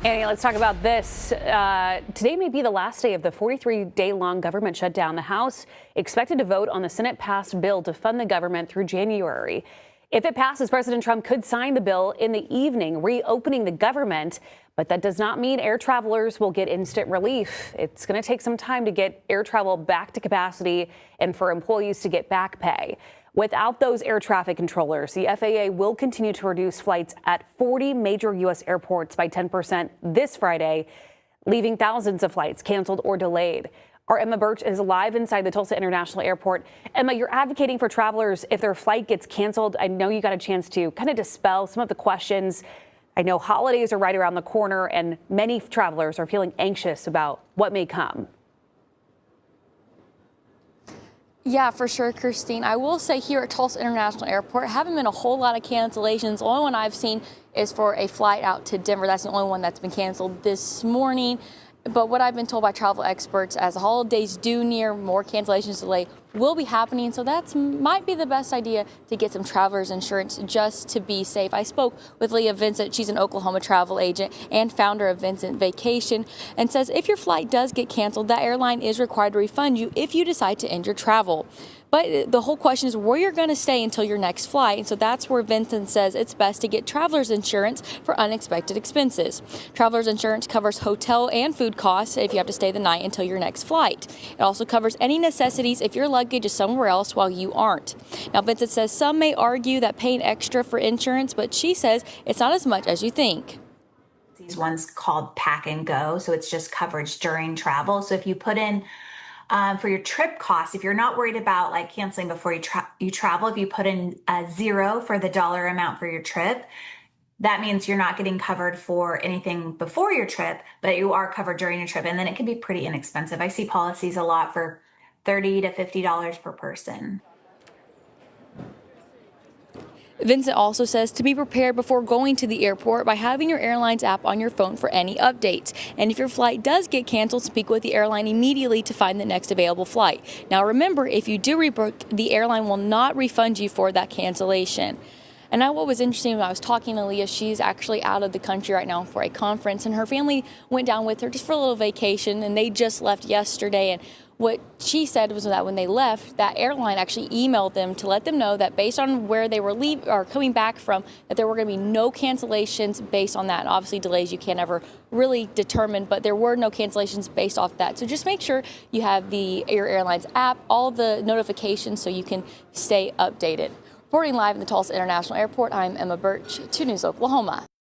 Annie, let's talk about this. Today may be the last day of the 43-day-long government shutdown. The House expected to vote on the Senate-passed bill to fund the government through January. If it passes, President Trump could sign the bill in the evening, reopening the government. But that does not mean air travelers will get instant relief. It's going to take some time to get air travel back to capacity and for employees to get back pay. Without those air traffic controllers, the FAA will continue to reduce flights at 40 major U.S. airports by 10% this Friday, leaving thousands of flights canceled or delayed. Our Emma Birch is live inside the Tulsa International Airport. Emma, you're advocating for travelers if their flight gets canceled. I know you got a chance to kind of dispel some of the questions. I know holidays are right around the corner, and many travelers are feeling anxious about what may come. Yeah, for sure, Christine. I will say here at Tulsa International Airport, haven't been a whole lot of cancellations. The only one I've seen is for a flight out to Denver. That's the only one that's been canceled this morning. But what I've been told by travel experts, as the holidays do near, more cancellations delay will be happening. So that might be the best idea to get some traveler's insurance just to be safe. I spoke with Leah Vincent. She's an Oklahoma travel agent and founder of Vincent Vacation, and says if your flight does get canceled, that airline is required to refund you if you decide to end your travel. But the whole question is where you're going to stay until your next flight. And so that's where Vincent says it's best to get traveler's insurance for unexpected expenses. Traveler's insurance covers hotel and food costs if you have to stay the night until your next flight. It also covers any necessities if your luggage is somewhere else while you aren't. Now, Vincent says some may argue that paying extra for insurance, but she says it's not as much as you think. These ones called pack and go, so it's just coverage during travel. So if you put in for your trip costs, if you're not worried about like canceling before you travel, if you put in a zero for the dollar amount for your trip, that means you're not getting covered for anything before your trip, but you are covered during your trip. And then it can be pretty inexpensive. I see policies a lot for $30 to $50 per person. Vincent also says to be prepared before going to the airport by having your airline's app on your phone for any updates. And if your flight does get canceled, speak with the airline immediately to find the next available flight. Now remember, if you do rebook, the airline will not refund you for that cancellation. And now what was interesting when I was talking to Leah, she's actually out of the country right now for a conference, and her family went down with her just for a little vacation, and they just left yesterday. And what she said was that when they left, that airline actually emailed them to let them know that based on where they were coming back from, that there were going to be no cancellations based on that. And obviously delays you can't ever really determine, but there were no cancellations based off that. So just make sure you have your airline's app, all the notifications so you can stay updated. Reporting live in the Tulsa International Airport, I'm Emma Birch, 2 News Oklahoma.